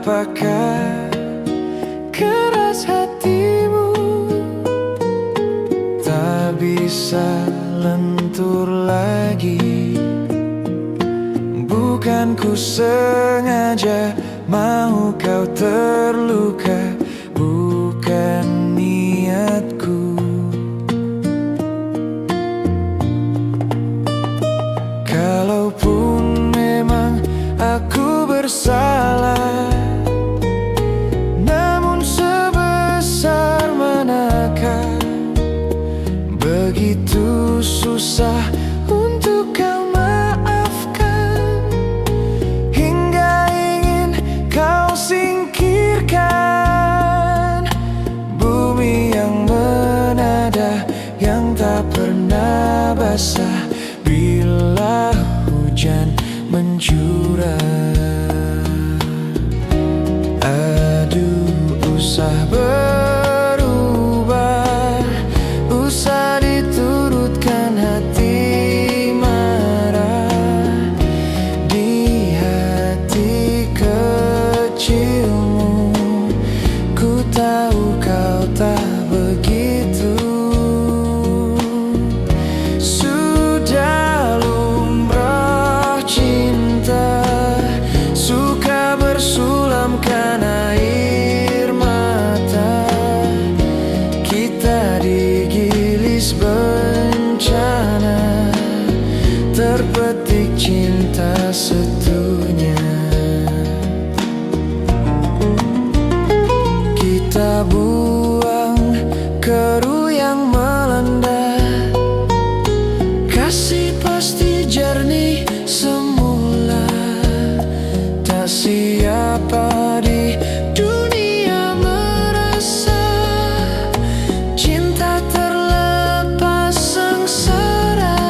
Apakah keras hatimu tak bisa lentur lagi? Bukan ku sengaja mau kau terluka, bukan niatku. Kalaupun memang aku bersalah, namun sebesar manakah begitu susah untuk kau maafkan, hingga ingin kau singkirkan. Bumi yang menada, yang tak pernah basah bila hujan mencurah. Aduh, usah berubah, usah diturutkan hati marah. Di hati kecilmu, ku tahu kau tak begitu. Sudah lumrah cinta, suka bersulamkan air mata. Kita digilis bencana, terpetik cinta setunya. Kita buang keruh yang melanda, kasih pasti jernih semula. Tak siapa di dunia merasa cinta terlepas sengsara.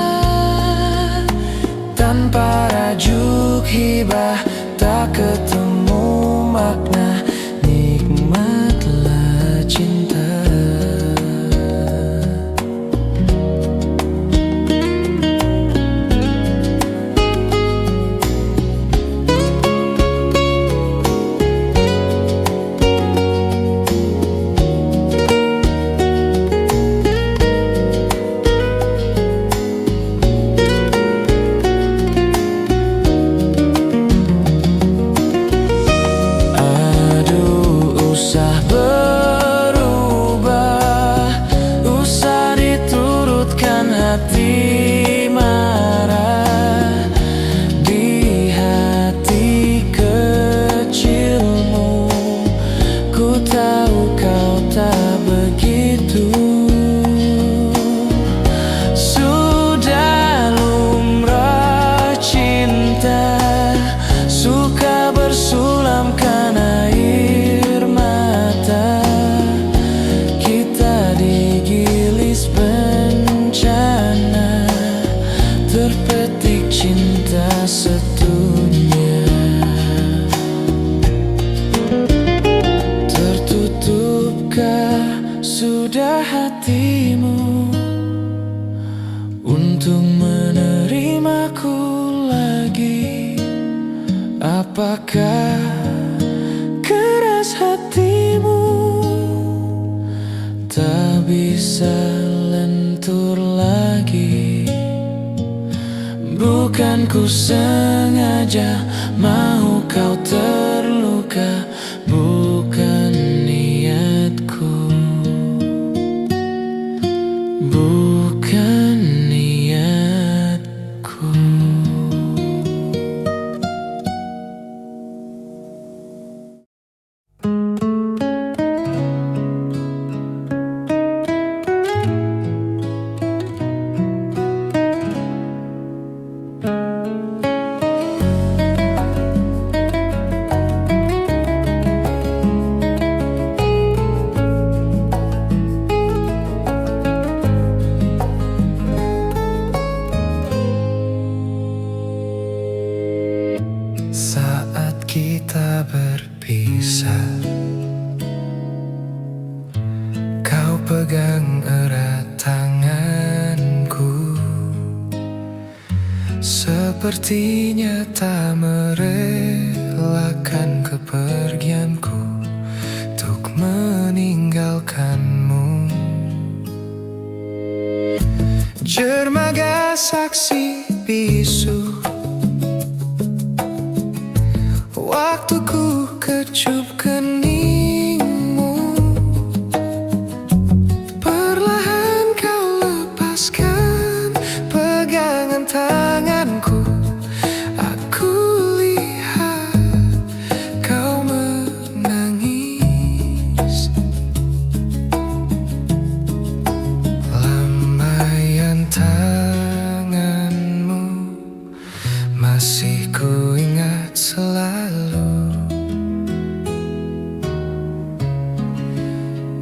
Tanpa rajuk hibah tak ketemu makna, nikmatlah cinta. Usah berubah, usah diturutkan hati marah. Di hati kecilmu, ku tahu kau tak begitu. Sudah lumrah cinta, suka bersulamkan air mata. Kita digilis bencana, terpetik cinta setunya. Tertutupkah sudah hatimu untuk menerimaku lagi? Apakah keras hatimu tak bisa lentur lagi? Bukan ku sengaja mau kau terluka, bukan niatku, bukan niatku. Saat kita berpisah, kau pegang erat tanganku. sepertinya tak merelakan kepergianku untuk meninggalkanmu. Dermaga saksi bisu, waktuku kecup keningmu. Perlahan kau lepaskan pegangan tanganku. Aku lihat kau menangis. Lambaian tanganmu masih ku ingat selalu.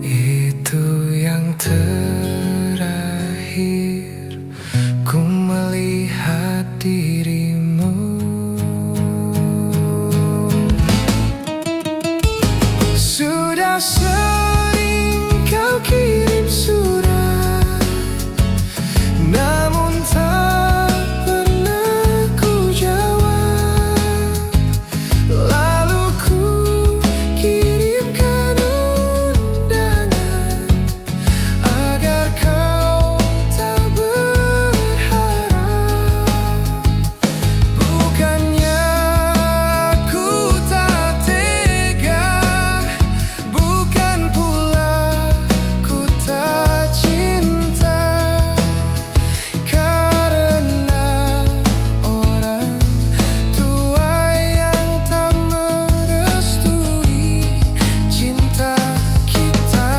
Itu yang terakhir ku melihat dirimu. Sudah sering kau kirim surat, namun tak pernah ku jawab. Lalu ku kirimkan undangan agar kau tak berharap. Bukannya aku tak tega, bukan pula ku tak cinta, karena orang tua yang tak merestui cinta kita.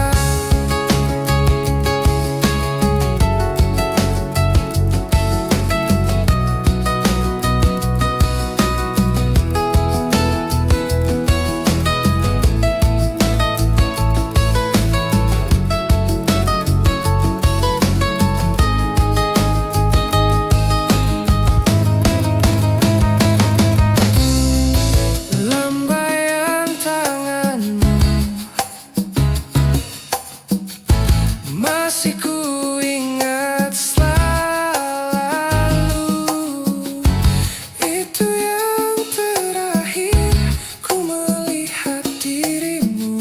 Lambaian tanganmu masih ku ingat selalu. Itu yang terakhir ku melihat dirimu.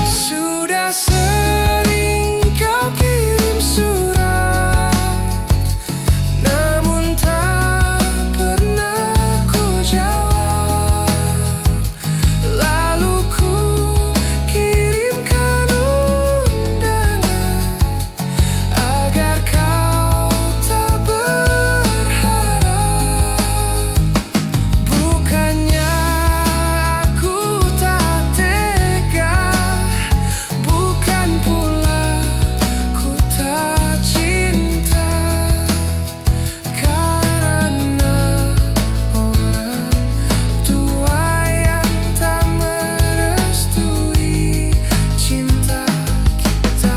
Sudah sering kau kirim surat, namun tak pernah ku jawab. Lalu ku kirimkan undangan agar kau tak berharap. Bukannya aku tak tega, bukan pula ku tak cinta, karena orang tua yang tak merestui cinta kita.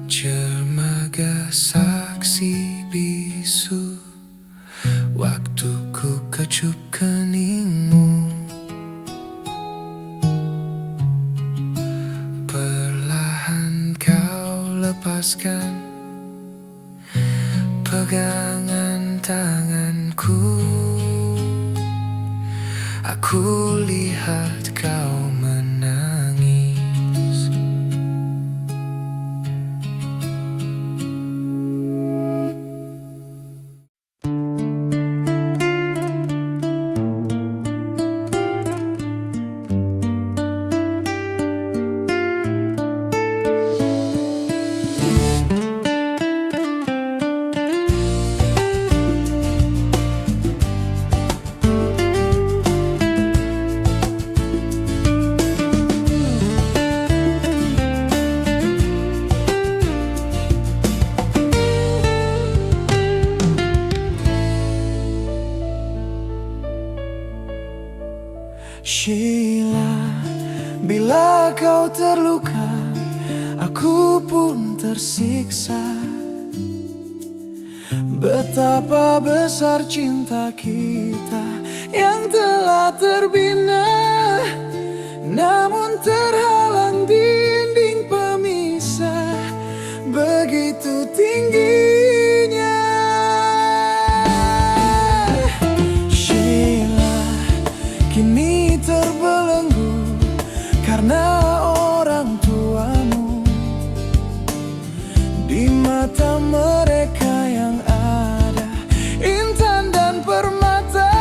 Dermaga saksi bisu, waktuku kecup keningmu. Perlahan kau lepaskan pegangan tanganku. Aku lihat kau menangis. Sheila, bila kau terluka, aku pun tersiksa. Betapa besar cinta kita yang telah terbina namun terhalang dinding pemisah begitu tingginya. Sheila kini terbelenggu karena orang tuamu. Di mata mereka yang ada intan dan permata,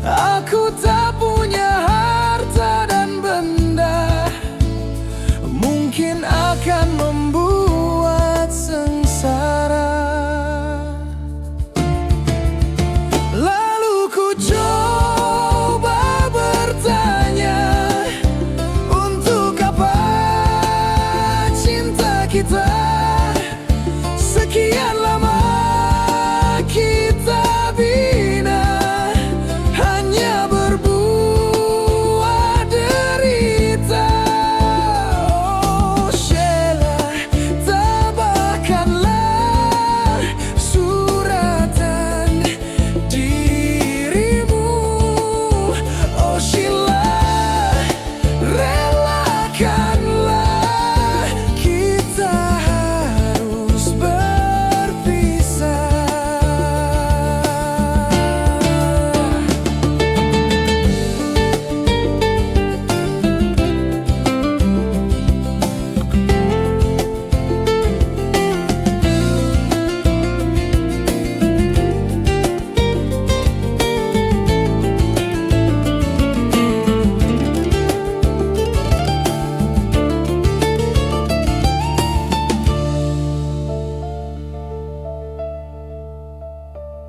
aku tak punya harta dan benda, mungkin akan membuat sengsara. Lalu ku coba bertanya, untuk apa cinta kita? Sekian lama kita bina, hanya berbuat derita. Oh Sheila, tabahkanlah suratan dirimu. Oh Sheila, relakanlah kita harus berpisah.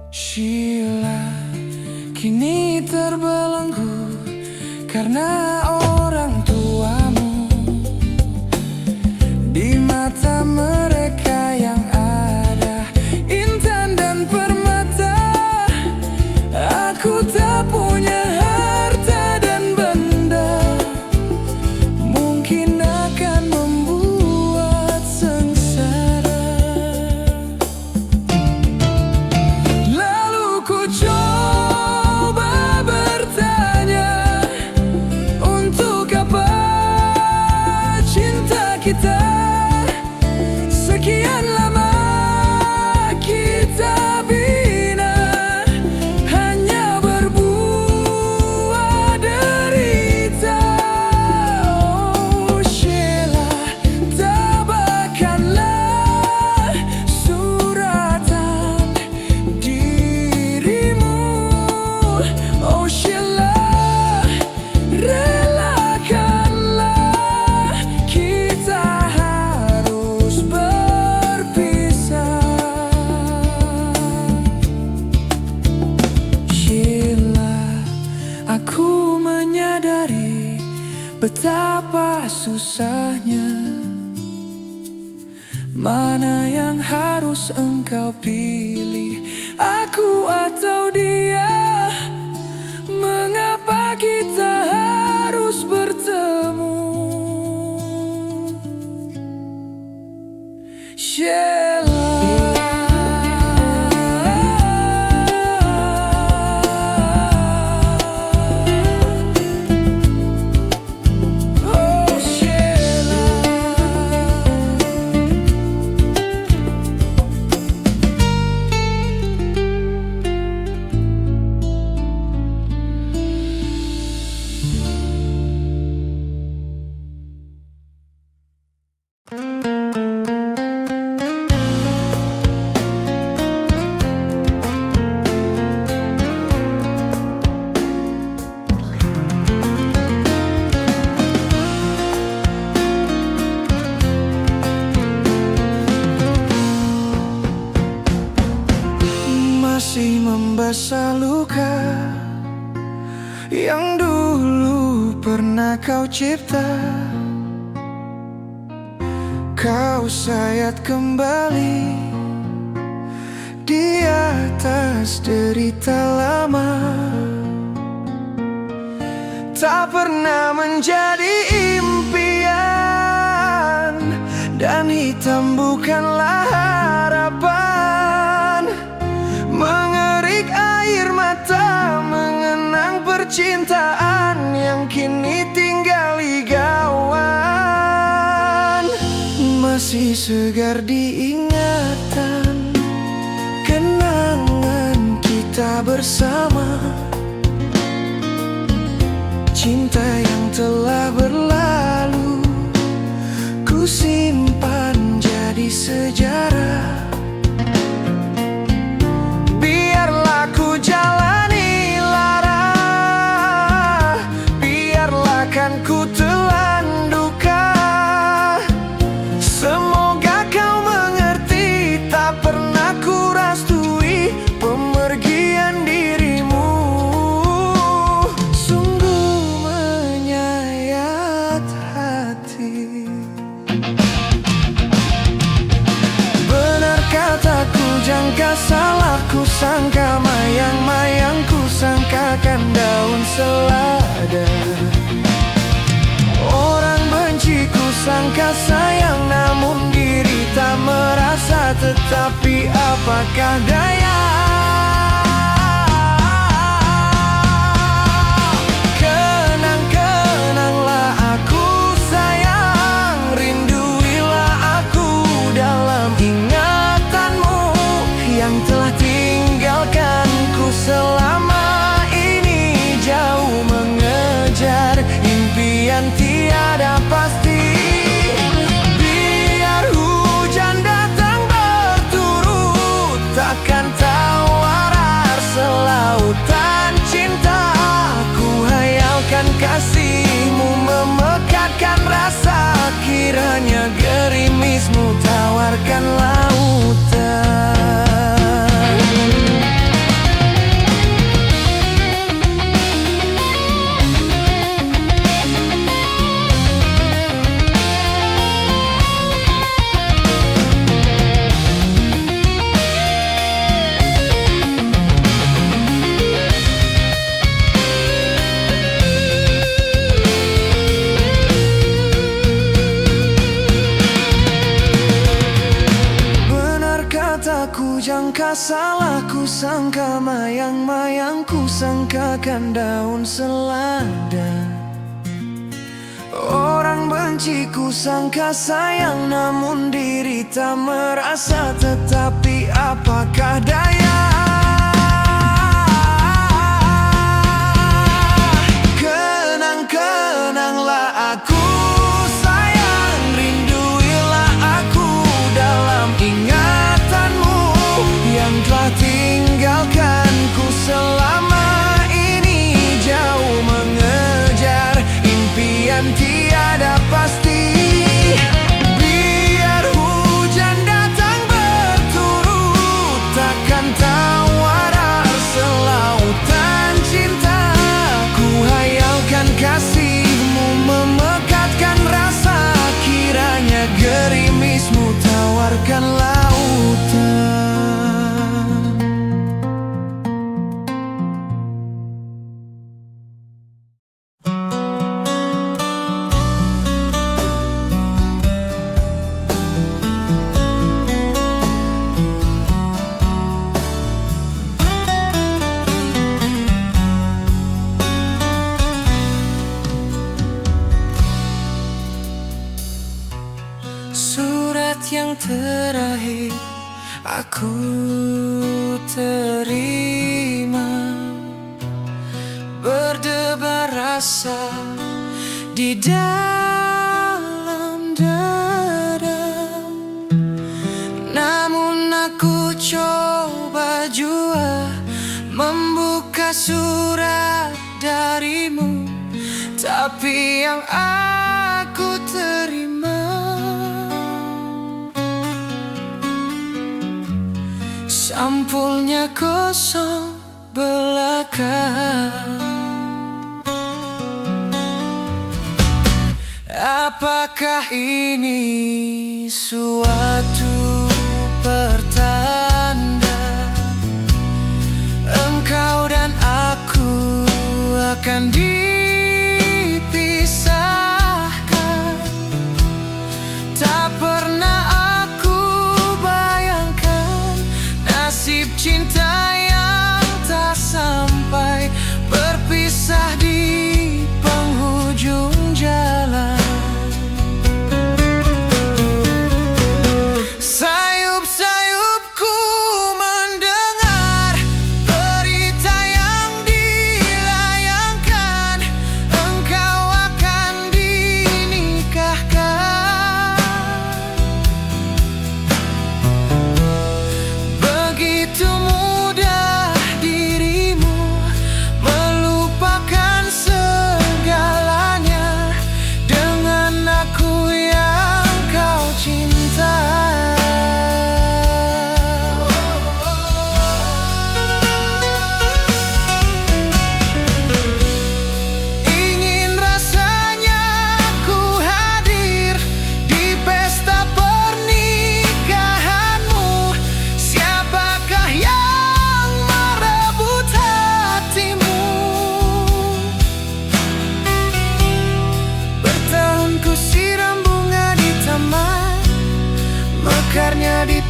Sheila kini terbelenggu karena orang tuamu. Di mata mereka yang ada intan dan permata, aku tak punya harta dan benda, mungkin akan membuat sengsara. Lalu ku coba bertanya, untuk apa cinta kita? Sekian lama kita bina, hanya berbuat derita. Oh Sheila, tabahkanlah suratan dirimu. Oh Sheila, relakanlah kita harus berpisah. Sheila, aku menyadari betapa susahnya. Mana yang harus engkau pilih, aku atau dia? Mengapa kita harus bertemu? Sheila, oh Sheila. Masih membasah luka yang dulu pernah kau cipta. Kau sayat kembali di atas derita lama. Tak pernah menjadi impian, dan hitam bukanlah harapan. Mengerik air mata mengenang percintaan yang kini tiada. masih segar diingatan. Kenangan kita bersama, cinta yang telah berlalu, ku simpan jadi sejarah. Biarlah ku jalani lara, biarlah kan ku telan duka. Semoga kau mengerti, tak pernah ku restui pemergian dirimu. Sungguh menyayat hati. Benar kataku, jangka salah ku sangka, mayang-mayang ku sangkakan daun selada. Orang benci ku sangka sayang, namun diri tak merasa. Tetapi apakah daya, kenang-kenanglah aku sayang, rinduilah aku dalam ingatanmu yang telah tinggalkanku selama ini, jauh mengejar impian tiada pasti. Biar hujan datang berturut, takkan tawarar selautan cinta. Ku hayalkan kasihmu memekatkan rasa, kiranya gerimismu tawarkan lautan. Kataku jangka salah ku sangka, mayang-mayang ku sangkakan daun selada. Orang benci ku sangka sayang, namun diri tak merasa. Tetapi apakah daya, kenang-kenanglah aku sayang, rinduilah aku dalam ingatanmu yang telah tinggalkanku selama ini, jauh mengejar impian tiada pasti. Biar hujan datang berturut, takkan tawarar selautan cinta. Ku hayalkan kasihmu memekatkan rasa, kiranya gerimismu tawarkan lautan. Surat yang terakhir aku terima, berdebar rasa di dalam dada. Namun aku coba jua membuka surat darimu, tapi yang aku terima sampulnya kosong belaka. Apakah ini suatu pertanda engkau dan aku akan dipisahkan? Tak pernah aku bayangkan nasib cinta yang tak sampai, berpisah di penghujung jalan.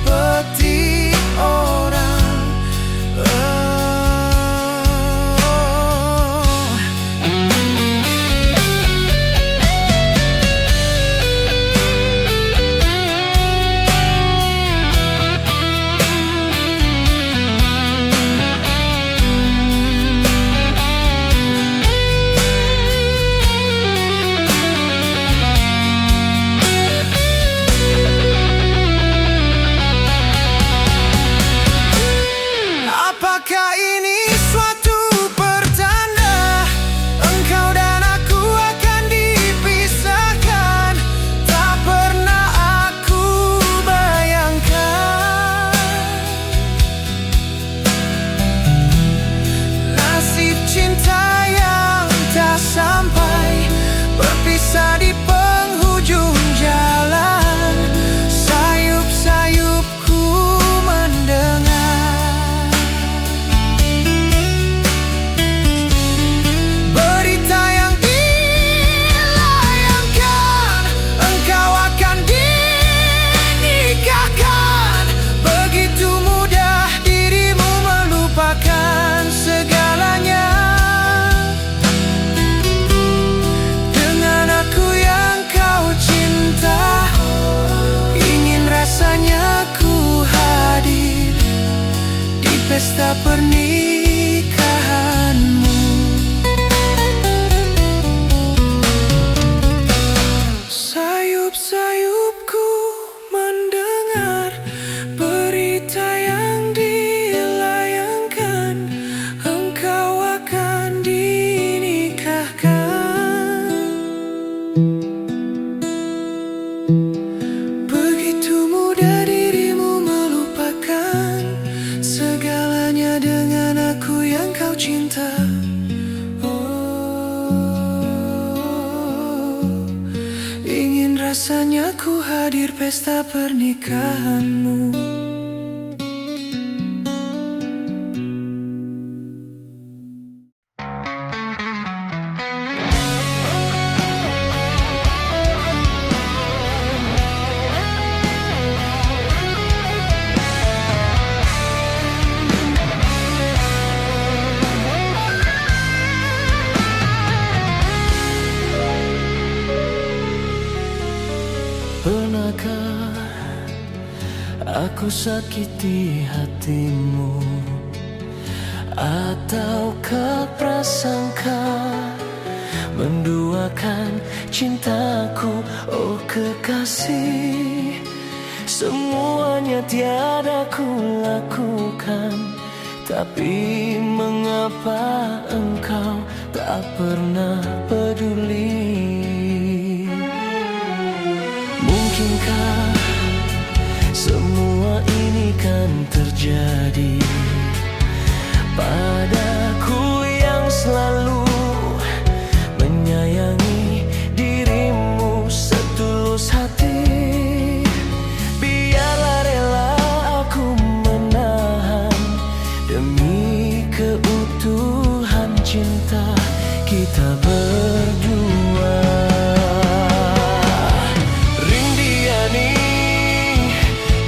seperti orang. Apakah ini suatu pertanda engkau dan aku akan dipisahkan? Tak pernah aku bayangkan nasib cinta yang tak sampai, berpisah di penghujung jalan. Sayup-sayupku mendengar berita yang dilayangkan, engkau akan dinikahkan. Begitu mudah dirimu melupakan segalanya dengan aku yang kau cinta. Ingin rasanya ku hadir di pesta pernikahanmu. Sayup-sayupku mendengar berita yang dilayangkan, engkau akan dinikahkan. Begitu mudah dirimu melupakan segalanya dengan aku yang kau cinta. Ingin rasanya ku hadir pesta pernikahanmu. Pernahkah aku sakiti hatimu? Ataukah prasangka menduakan cintaku? Oh kekasih, semuanya tiada ku lakukan, tapi mengapa engkau tak pernah peduli? Mungkinkah semua ini kan terjadi padaku yang selalu menyayangi dirimu setulus hati? Biarlah rela aku menahan demi keutuhan cinta kita berdua.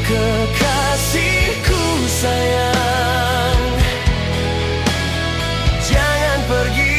Kekasihku sayang, jangan pergi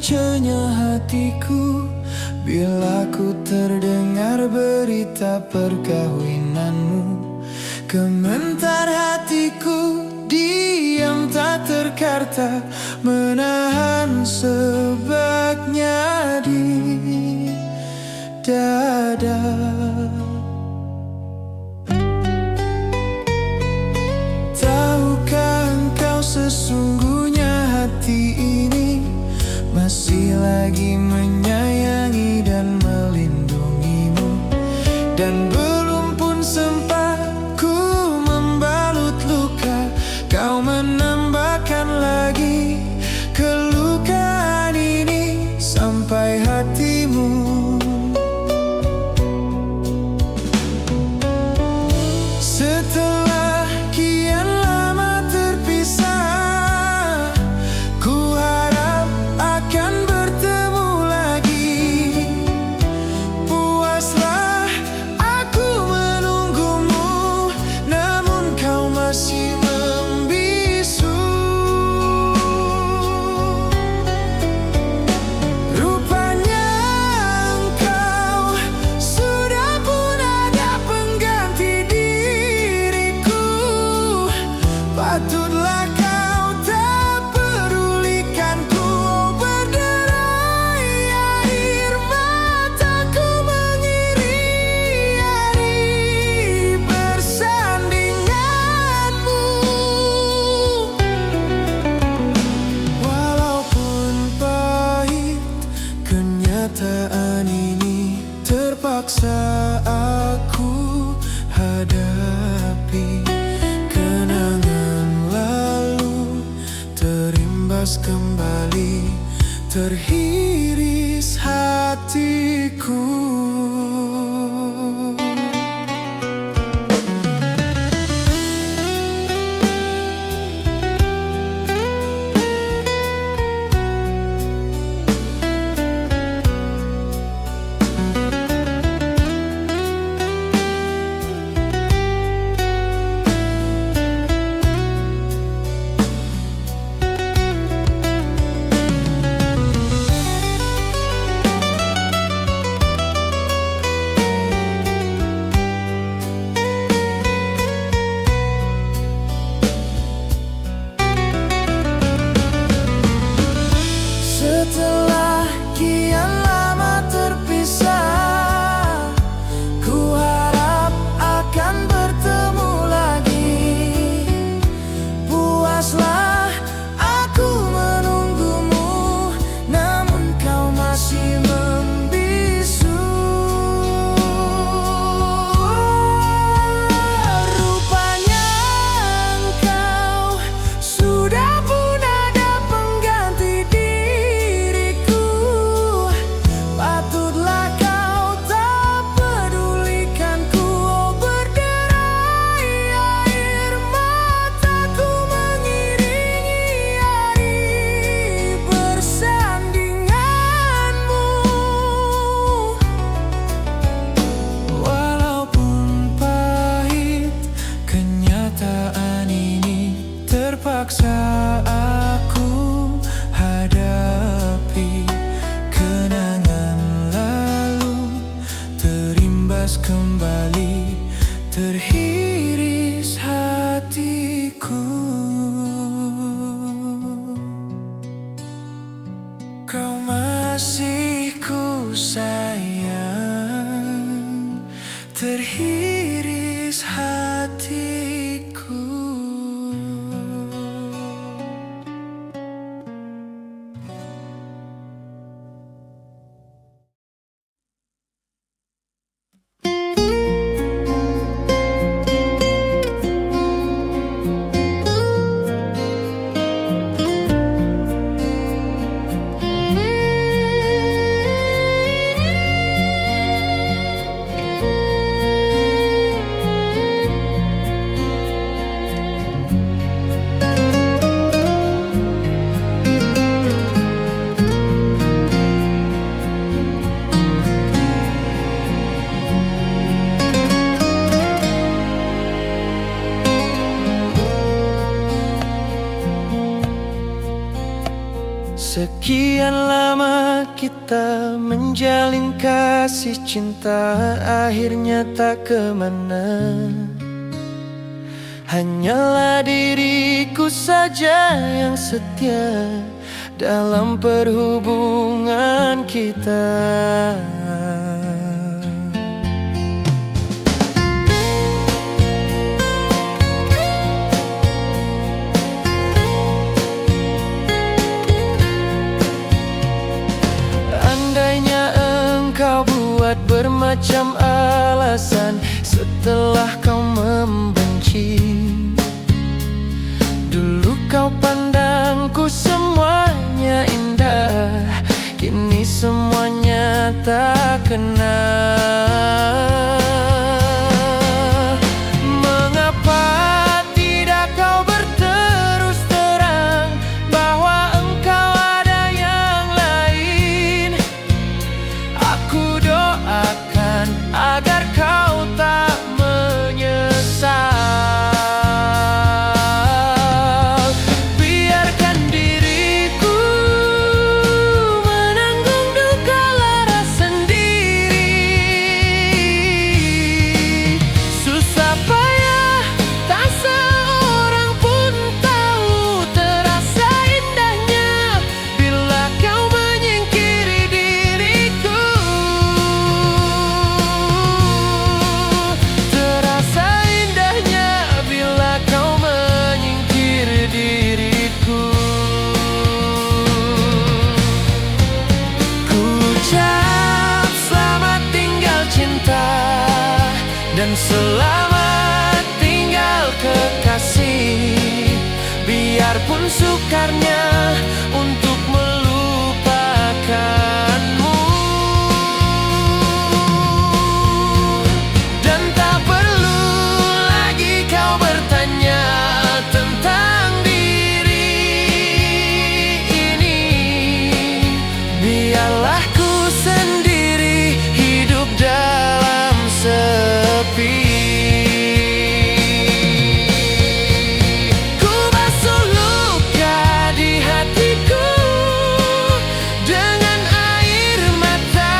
kecilnya hatiku bila ku terdengar berita perkahwinanmu. Gemetar hatiku diam tak terkata, menahan sebabnya di dada. Tahukah engkau sesungguhnya hati ini masih lagi menyayangi dan melindungimu, dan belum pun sempat ku membalut luka, kau menambahkan lagi kelukaan ini sampai hatimu. Setelah kian lama terpisah, ku harap akan bertemu lagi. Puaslah aku menunggumu, namun kau masih membisu. Rupanya engkau sudah pun ada pengganti diriku. Patutlah kau tak pedulikanku. Oh, berderai air mataku mengiringi hari bersandinganmu. Walaupun pahit kenyataan ini, terpaksa aku hadapi. Kenangan lalu terimbas kembali, terhiris hatiku. Setelah kian lama terpisah, ku harap akan bertemu lagi. Puaslah aku menunggumu, namun kau masih membisu. Rupanya engkau sudah pun ada pengganti diriku. Patutlah kau tak pedulikanku. Oh, berderai air mataku mengiringi hari bersandinganmu. Walaupun pahit kenyataan ini, terpaksa aku hadapi. Kenangan lalu terimbas kembali, terhiris hatiku. Kau masih ku sayang, terhiris hatiku. Sekian lama kita menjalin kasih cinta, akhirnya tak kemana. Hanyalah diriku saja yang setia dalam perhubungan kita. Bermacam alasan setelah kau membenci. Dulu kau pandangku semuanya indah, kini semuanya tak kena. Mengapa tidak kau berterus terang bahwa engkau ada yang lain? Aku doakan agar kau tak menyesal. Biarkan diriku menanggung duka lara sendiri. Susah payah tak seorang pun tahu, terasa indahnya bila kau menyingkiri diriku. Dan selamat tinggal kekasih, biarpun sukarnya untuk melupakanmu. Dan tak perlu lagi kau bertanya tentang diri ini. Biarlah ku sendiri hidup dalam sepi. Ku basuh luka di hatiku dengan air mata.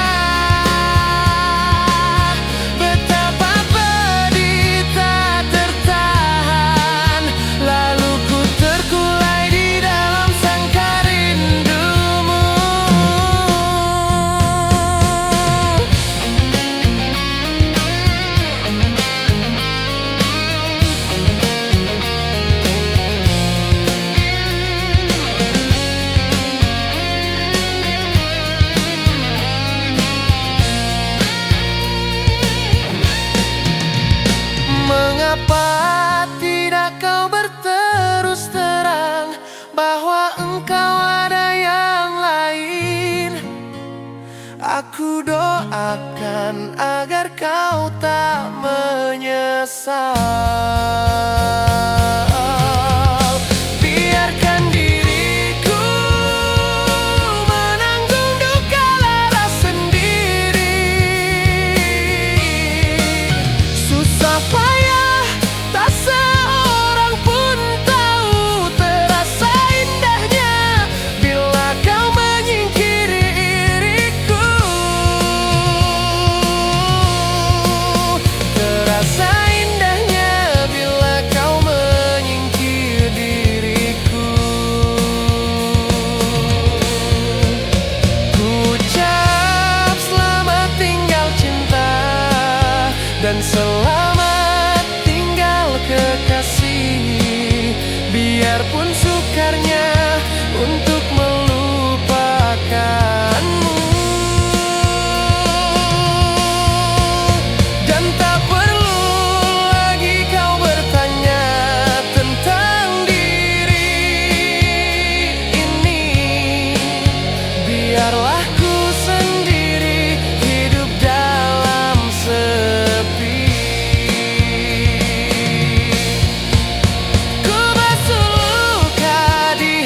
Betapa pedih tak tertahan, lalu ku terkulai di dalam sangkar rindumu. Mengapa tidak kau berterus terang bahwa engkau ada yang lain? Aku doakan agar kau tak menyesal. Biarkan diriku menanggung duka lara sendiri. Susah payah tak seorang pun tahu, terasa indahnya bila kau menyingkiri diriku. Terasa indahnya bila kau menyingkiri diriku. Ku ucap selamat tinggal cinta, dan selamat tinggal kekasih, biarpun sukarnya untuk melupakanmu. Dan tak perlu lagi kau bertanya tentang diri ini. Biarlah ku sendiri hidup dalam sepi. Ku basuh luka di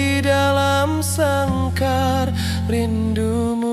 di dalam sangkar rindumu.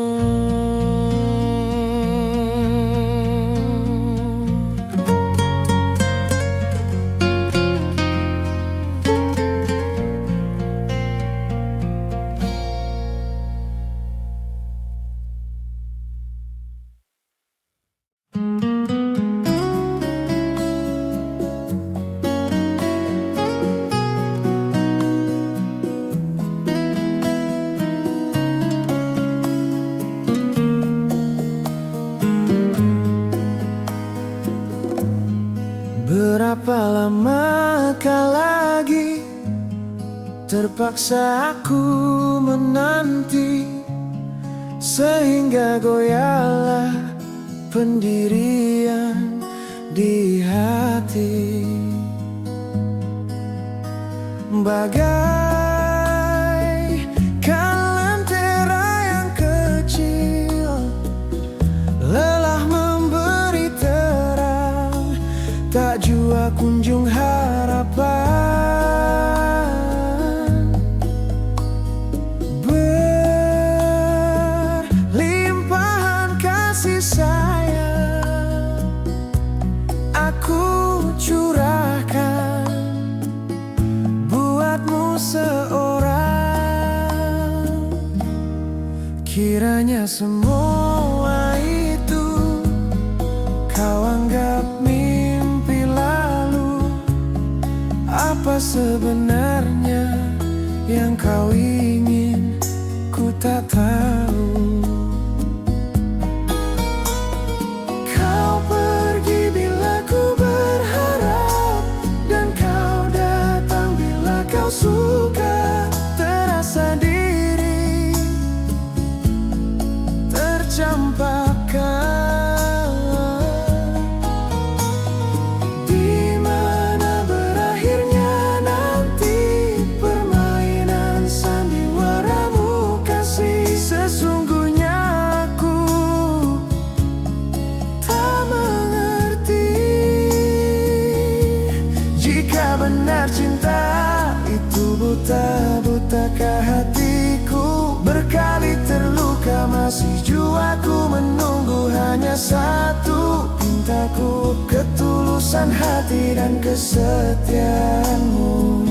Berapa lamakah lagi terpaksa aku menanti, sehingga goyahlah pendirian di hati. Bagaikan lentera yang kecil, lelah memberi terang, tak jua kunjung harapan. Berlimpahan kasih sayang aku curahkan buatmu seorang. Kiranya semua itu kau anggap mimpi lalu. Apa sebenarnya yang kau ingin, ku tak tahu. Kau pergi bila ku berharap, dan kau datang bila kau suka. Terasa diri tercampakkan. Di mana berakhirnya nanti permainan sandiwaramu kasih? Sesungguhnya aku tak mengerti. Jika benar cinta itu buta, butakah hatiku? Berkali terluka, masih jiwaku menunggu hanya satu. Pintaku ketulusan hati dan kesetiaanmu.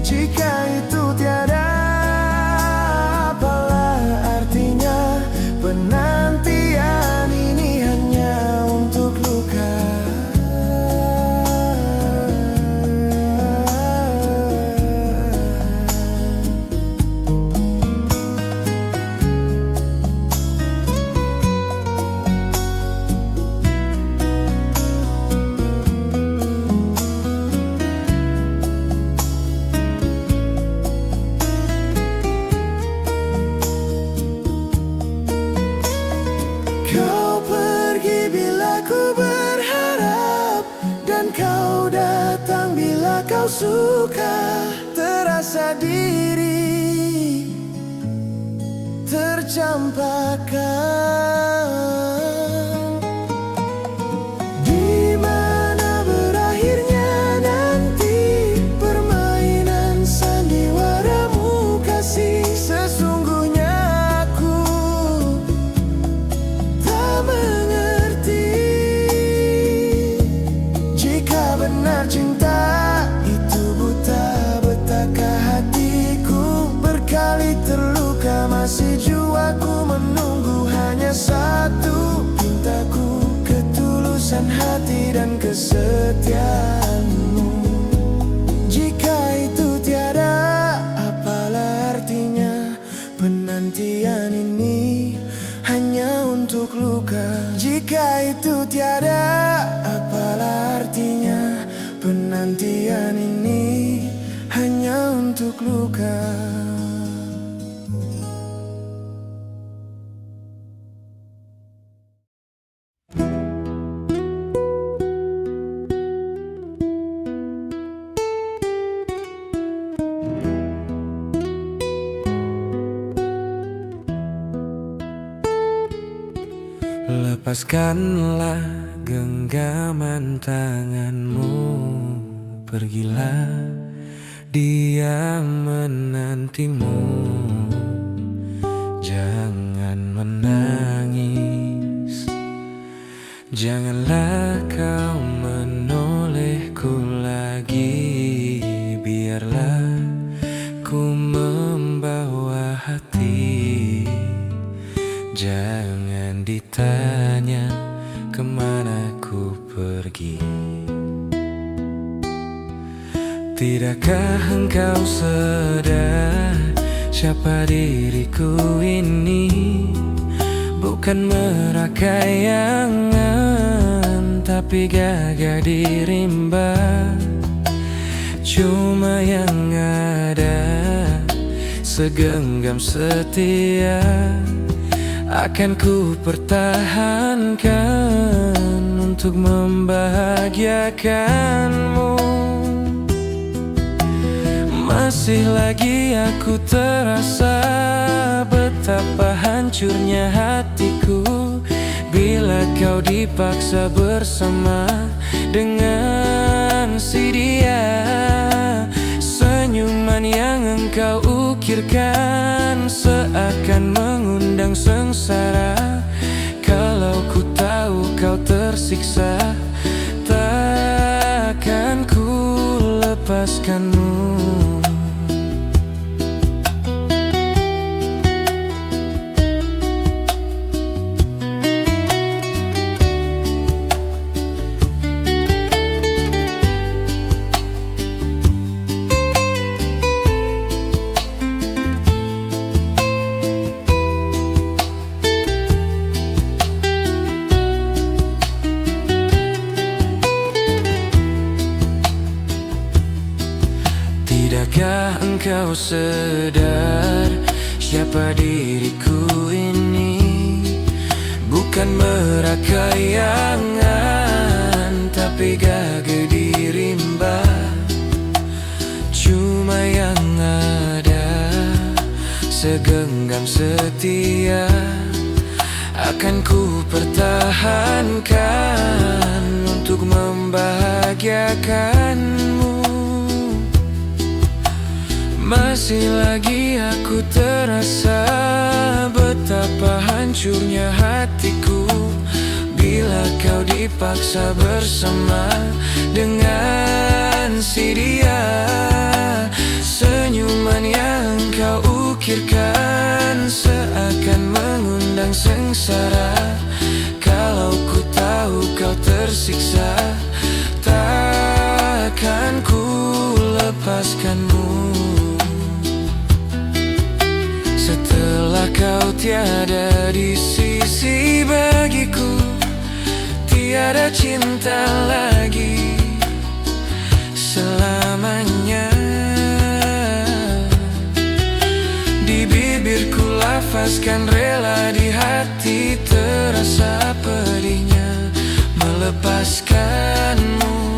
Jika itu tiada, apalah artinya penantian ini hanya untuk luka. Kau pergi bila ku berharap, dan kau datang bila kau suka. Terasa diri tercampakkan. Di mana berakhirnya nanti permainan sandiwaramu kasih? Sesungguhnya aku tak mengerti. Jika benar cinta itu buta, betapa hatiku berkali terluka, masih jiwaku menunggu hanya satu. Pintaku ketulusan hati dan kesetiaanmu. Jika itu tiada, apalah artinya penantian ini hanya untuk luka? Jika itu tiada, apalah artinya penantian ini hanya untuk luka? Lepaskanlah genggaman tanganmu, pergilah dia menantimu. Jangan menangis, janganlah kau menolehku lagi. Biarlah ku membawa hati. Jangan ditanya kemana ku pergi. Tidakkah engkau sadar siapa diriku ini? Bukan merakaiangan, tapi gagah di rimba. Cuma yang ada segenggam setia akan ku pertahankan untuk membahagiakanmu. Masih lagi aku terasa betapa hancurnya hatiku bila kau dipaksa bersama dengan si dia. Senyuman yang engkau ukirkan seakan mengundang sengsara. Kalau ku tahu kau tersiksa, takkan ku lepaskanmu. Tidakkah engkau sadar siapa diriku ini? Bukan merakaiangan, tapi gagah di rimba. Cuma yang ada segenggam setia akan ku pertahankan untuk membahagiakanmu. Masih lagi aku terasa betapa hancurnya hatiku bila kau dipaksa bersama dengan si dia. Senyuman yang kau ukirkan seakan mengundang sengsara. Kalau ku tahu kau tersiksa, takkan ku lepaskanmu. Setelah kau tiada di sisi bagiku, tiada cinta lagi selamanya. Di bibirku lafazkan rela, di hati terasa pedihnya melepaskanmu.